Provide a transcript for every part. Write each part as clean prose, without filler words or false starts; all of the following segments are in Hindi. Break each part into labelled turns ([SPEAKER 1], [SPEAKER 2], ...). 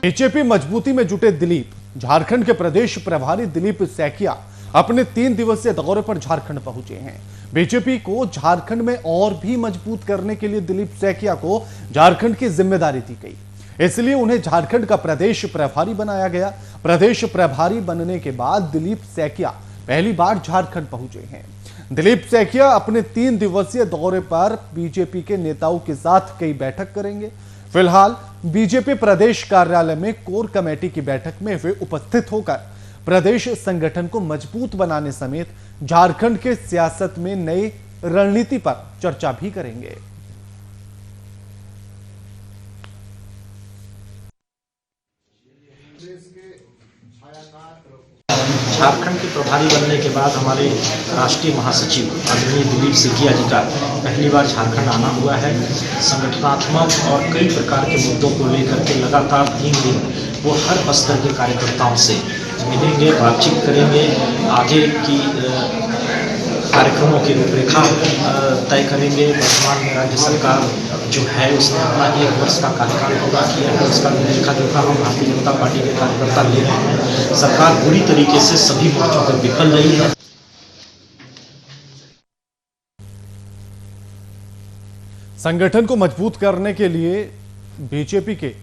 [SPEAKER 1] बीजेपी मजबूती में जुटे दिलीप। झारखंड के प्रदेश प्रभारी दिलीप सैकिया अपने 3 दिवसीय दौरे पर झारखंड पहुंचे हैं। बीजेपी को झारखंड में और भी मजबूत करने के लिए दिलीप सैकिया को झारखंड की जिम्मेदारी दी गई, इसलिए उन्हें झारखंड का प्रदेश प्रभारी बनाया गया। प्रदेश प्रभारी बनने के बाद दिलीप सैकिया पहली बार झारखंड पहुंचे हैं। दिलीप सैकिया अपने 3 दिवसीय दौरे पर बीजेपी के नेताओं के साथ कई बैठक करेंगे। फिलहाल बीजेपी प्रदेश कार्यालय में कोर कमेटी की बैठक में वे उपस्थित होकर प्रदेश संगठन को मजबूत बनाने समेत झारखंड के सियासत में नई रणनीति पर चर्चा भी करेंगे।
[SPEAKER 2] झारखंड के प्रभारी बनने के बाद हमारे राष्ट्रीय महासचिव आदरणीय दिलीप सैकिया जी का पहली बार झारखंड आना हुआ है। संगठनात्मक और कई प्रकार के मुद्दों को लेकर के लगातार 3 दिन वो हर स्तर के कार्यकर्ताओं से मिलेंगे, बातचीत करेंगे, आगे की कार्यक्रमों की रूपरेखा तय करेंगे। वर्तमान में राज्य सरकार जो है उसने अपना 1 वर्ष का कार्यकाल पूरा किया है, उसका लेखा जोखा हम भारतीय जनता पार्टी के कार्यकर्ता ले रहे हैं। सरकार बुरी तरीके से सभी मोर्चों पर विफल रही है।
[SPEAKER 1] संगठन को मजबूत करने के लिए बीजेपी के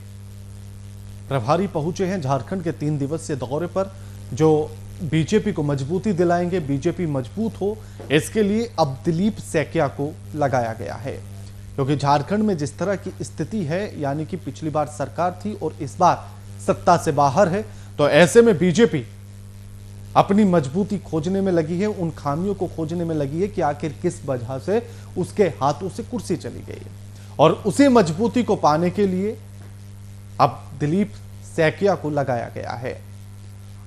[SPEAKER 1] प्रभारी पहुंचे हैं झारखंड के 3 दिवसीय दौरे पर, जो बीजेपी को मजबूती दिलाएंगे। बीजेपी मजबूत हो इसके लिए अब दिलीप सैकिया को लगाया गया है, क्योंकि झारखंड में जिस तरह की स्थिति है, यानी कि पिछली बार सरकार थी और इस बार सत्ता से बाहर है, तो ऐसे में बीजेपी अपनी मजबूती खोजने में लगी है, उन खामियों को खोजने में लगी है कि आखिर किस वजह से उसके हाथों से कुर्सी चली गई, और उसी मजबूती को पाने के लिए अब दिलीप सैकिया को लगाया गया है।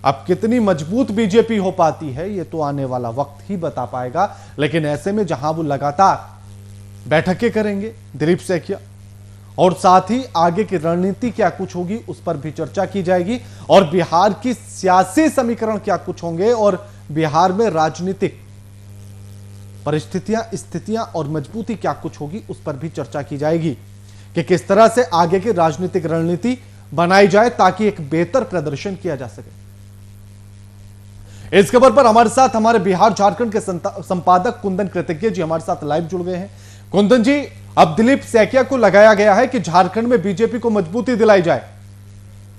[SPEAKER 1] अब कितनी मजबूत बीजेपी हो पाती है ये तो आने वाला वक्त ही बता पाएगा, लेकिन ऐसे में जहां वो लगातार बैठकें करेंगे दिलीप सैकिया, और साथ ही आगे की रणनीति क्या कुछ होगी उस पर भी चर्चा की जाएगी, और बिहार की सियासी समीकरण क्या कुछ होंगे, और बिहार में राजनीतिक परिस्थितियां, स्थितियां और मजबूती क्या कुछ होगी उस पर भी चर्चा की जाएगी कि किस तरह से आगे की राजनीतिक रणनीति बनाई जाए ताकि एक बेहतर प्रदर्शन किया जा सके। इस खबर पर हमारे साथ हमारे बिहार झारखंड के संपादक कुंदन कृतज्ञ जी हमारे साथ लाइव जुड़ गए हैं। कुंदन जी, अब दिलीप सैकिया को लगाया गया है कि झारखंड में बीजेपी को मजबूती दिलाई जाए,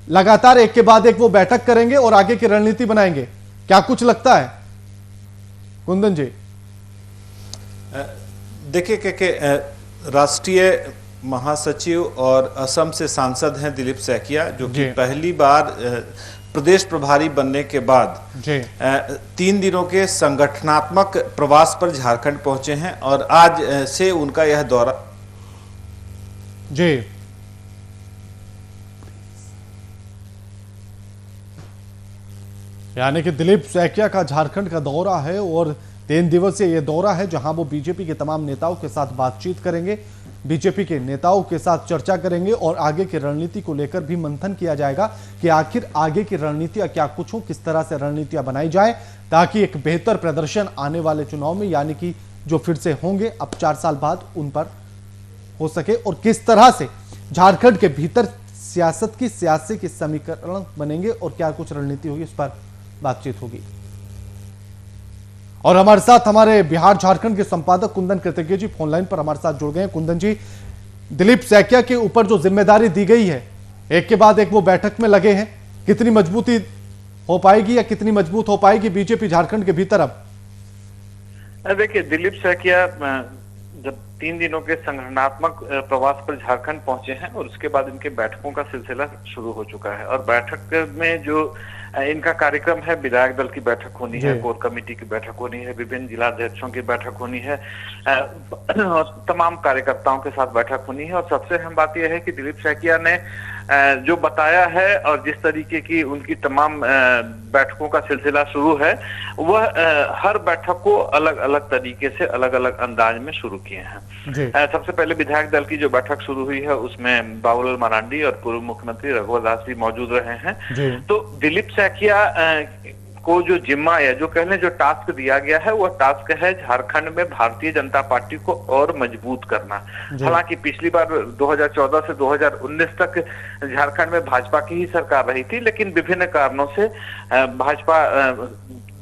[SPEAKER 1] लगातार एक के बाद एक वो बैठक करेंगे और आगे की रणनीति बनाएंगे, क्या कुछ लगता है कुंदन जी?
[SPEAKER 3] देखिए राष्ट्रीय महासचिव और असम से सांसद हैं दिलीप सैकिया, जो कि पहली बार प्रदेश प्रभारी बनने के बाद 3 दिनों के संगठनात्मक प्रवास पर झारखंड पहुंचे हैं, और आज से उनका यह दौरा
[SPEAKER 1] यानी कि दिलीप सैकिया का झारखंड का दौरा है, और 3 दिवसीय यह दौरा है जहां वो बीजेपी के तमाम नेताओं के साथ बातचीत करेंगे, बीजेपी के नेताओं के साथ चर्चा करेंगे, और आगे की रणनीति को लेकर भी मंथन किया जाएगा कि आखिर आगे की रणनीतियां क्या कुछ हो, किस तरह से रणनीतियां बनाई जाए ताकि एक बेहतर प्रदर्शन आने वाले चुनाव में, यानी कि जो फिर से होंगे अब 4 साल बाद, उन पर हो सके, और किस तरह से झारखंड के भीतर सियासत की सियासी के समीकरण बनेंगे और क्या कुछ रणनीति होगी उस पर बातचीत होगी। और हमारे साथ हमारे बिहार झारखंड के संपादक कुंदन कृतज्ञ जी फोन लाइन पर हमारे साथ जुड़ गए हैं। कुंदन जी, दिलीप सैकिया के ऊपर जो जिम्मेदारी दी गई है, एक के बाद एक वो बैठक में लगे हैं, कितनी मजबूती हो पाएगी या कितनी मजबूत हो पाएगी बीजेपी झारखंड के भीतर? अब
[SPEAKER 4] देखिए, दिलीप सैकिया जब 3 दिनों के संगठनात्मक प्रवास पर झारखंड पहुंचे हैं और उसके बाद इनके बैठकों का सिलसिला शुरू हो चुका है, और बैठक में जो इनका कार्यक्रम है, विधायक दल की बैठक होनी है, कोर कमेटी की बैठक होनी है, विभिन्न जिलाध्यक्षों की बैठक होनी है, तमाम कार्यकर्ताओं के साथ बैठक होनी है। और सबसे अहम बात यह है कि दिलीप सैकिया ने जो बताया है और जिस तरीके की उनकी तमाम बैठकों का सिलसिला शुरू है, वह हर बैठक को अलग अलग तरीके से अलग अलग अंदाज में शुरू किए हैं। सबसे पहले विधायक दल की जो बैठक शुरू हुई है उसमें बाबूलाल मरांडी और पूर्व मुख्यमंत्री रघुवर दास भी मौजूद रहे हैं। तो दिलीप सैकिया को जो जिम्मा या जो कहने जो टास्क दिया गया है, वह टास्क है झारखंड में भारतीय जनता पार्टी को और मजबूत करना। हालांकि पिछली बार 2014 से 2019 तक झारखंड में भाजपा की ही सरकार रही थी, लेकिन विभिन्न कारणों से भाजपा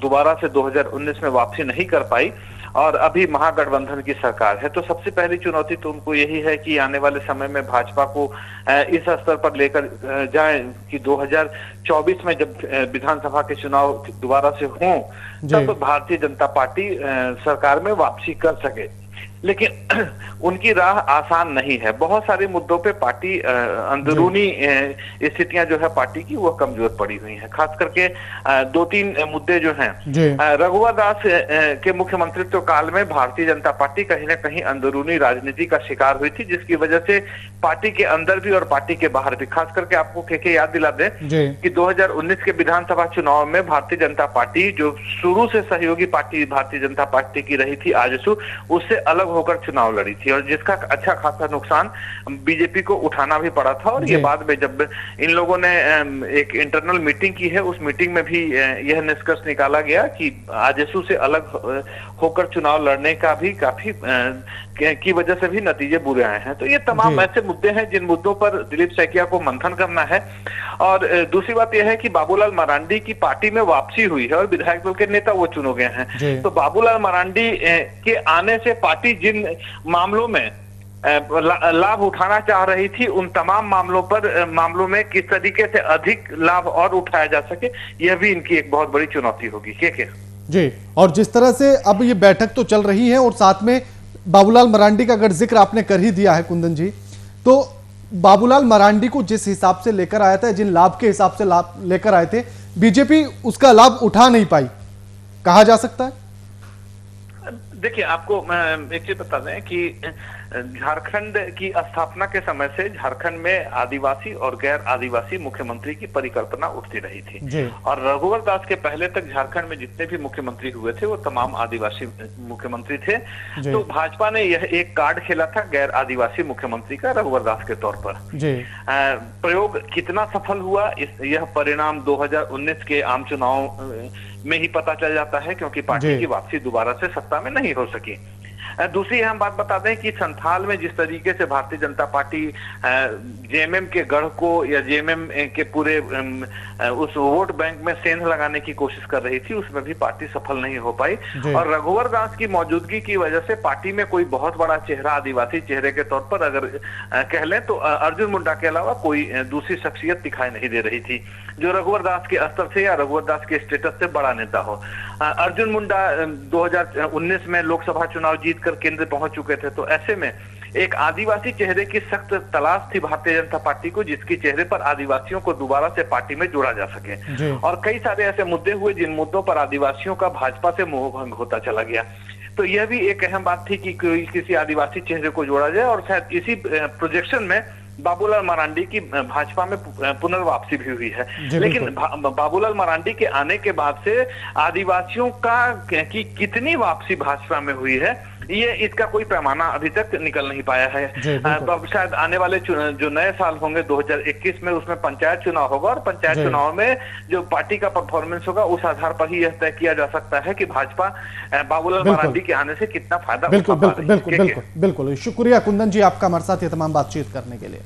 [SPEAKER 4] दोबारा से 2019 में वापसी नहीं कर पाई और अभी महागठबंधन की सरकार है। तो सबसे पहली चुनौती तो उनको यही है कि आने वाले समय में भाजपा को इस स्तर पर लेकर जाए कि 2024 में जब विधानसभा के चुनाव दोबारा से हों, तब भारतीय जनता पार्टी सरकार में वापसी कर सके। लेकिन उनकी राह आसान नहीं है। बहुत सारे मुद्दों पे पार्टी अंदरूनी स्थितियां जो है पार्टी की वो कमजोर पड़ी हुई हैं। खास करके 2-3 मुद्दे जो हैं, रघुवर दास के मुख्यमंत्रित्व काल में भारतीय जनता पार्टी कहीं ना कहीं अंदरूनी राजनीति का शिकार हुई थी, जिसकी वजह से पार्टी के अंदर भी और पार्टी के बाहर भी। खास करके आपको के याद दिला दें कि 2019 के विधानसभा चुनाव में भारतीय जनता पार्टी, जो शुरू से सहयोगी पार्टी भारतीय जनता पार्टी की रही थी आजसू, उससे अलग होकर चुनाव लड़ी थी और जिसका अच्छा खासा नुकसान बीजेपी को उठाना भी पड़ा था। और ये बाद में जब इन लोगों ने एक इंटरनल मीटिंग की है, उस मीटिंग में भी यह निष्कर्ष निकाला गया कि आजसू से अलग होकर चुनाव लड़ने का भी काफी की वजह से भी नतीजे बुरे आए हैं। तो ये तमाम ऐसे मुद्दे हैं जिन मुद्दों पर दिलीप सैकिया को मंथन करना है। और दूसरी बात यह है कि बाबूलाल मरांडी की पार्टी में वापसी हुई है और विधायक दल के नेता वो चुने गए हैं। तो बाबूलाल मरांडी के आने से पार्टी जिन मामलों में लाभ उठाना चाह रही थी, उन तमाम मामलों में किस तरीके से अधिक लाभ और उठाया जा सके, यह भी इनकी एक बहुत बड़ी चुनौती होगी। के
[SPEAKER 1] जी, और जिस तरह से अब ये बैठक तो चल रही है और साथ में बाबूलाल मरांडी का अगर जिक्र आपने कर ही दिया है कुंदन जी, तो बाबूलाल मरांडी को जिस हिसाब से लेकर आया था, जिन लाभ के हिसाब से लाभ लेकर आए थे, बीजेपी उसका लाभ उठा नहीं पाई, कहा जा सकता है।
[SPEAKER 4] देखिए, आपको एक चीज बता दें कि झारखंड की स्थापना के समय से झारखंड में आदिवासी और गैर आदिवासी मुख्यमंत्री की परिकल्पना उठती रही थी। और रघुवर दास के पहले तक झारखंड में जितने भी मुख्यमंत्री हुए थे वो तमाम आदिवासी मुख्यमंत्री थे। तो भाजपा ने यह एक कार्ड खेला था गैर आदिवासी मुख्यमंत्री का रघुवर दास के तौर पर। प्रयोग कितना सफल हुआ, यह परिणाम 2019 के आम चुनाव में ही पता चल जाता है, क्योंकि पार्टी की वापसी दोबारा से सत्ता में नहीं हो सकी। दूसरी हम बात बता दें कि संथाल में जिस तरीके से भारतीय जनता पार्टी जेएमएम के गढ़ को या जेएमएम के पूरे उस वोट बैंक में सेंध लगाने की कोशिश कर रही थी, उसमें भी पार्टी सफल नहीं हो पाई। और रघुवर दास की मौजूदगी की वजह से पार्टी में कोई बहुत बड़ा चेहरा, आदिवासी चेहरे के तौर पर अगर कह लें तो अर्जुन मुंडा के अलावा कोई दूसरी शख्सियत दिखाई नहीं दे रही थी जो रघुवर दास के स्तर से या रघुवर दास के स्टेटस से बड़ा नेता हो। अर्जुन मुंडा 2019 में लोकसभा चुनाव जीतकर केंद्र पहुंच चुके थे। तो ऐसे में एक आदिवासी चेहरे की सख्त तलाश थी भारतीय जनता पार्टी को, जिसकी चेहरे पर आदिवासियों को दोबारा से पार्टी में जोड़ा जा सके। और कई सारे ऐसे मुद्दे हुए जिन मुद्दों पर आदिवासियों का भाजपा से मोह भंग होता चला गया। तो यह भी एक अहम बात थी कि कोई किसी आदिवासी चेहरे को जोड़ा जाए। और शायद इसी प्रोजेक्शन में बाबूलाल मरांडी की भाजपा में पुनर्वापसी भी हुई है। लेकिन बाबूलाल मरांडी के आने के बाद से आदिवासियों की कितनी वापसी भाजपा में हुई है, ये इसका कोई पैमाना अभी तक निकल नहीं पाया है। तो शायद आने वाले जो नए साल होंगे 2021 में, उसमें पंचायत चुनाव होगा और पंचायत चुनाव में जो पार्टी का परफॉर्मेंस होगा उस आधार पर ही यह तय किया जा सकता है कि भाजपा बाबूलाल मरांडी के आने से कितना फायदा।
[SPEAKER 1] बिल्कुल। शुक्रिया कुंदन जी आपका हमारे साथ ये तमाम बातचीत करने के लिए।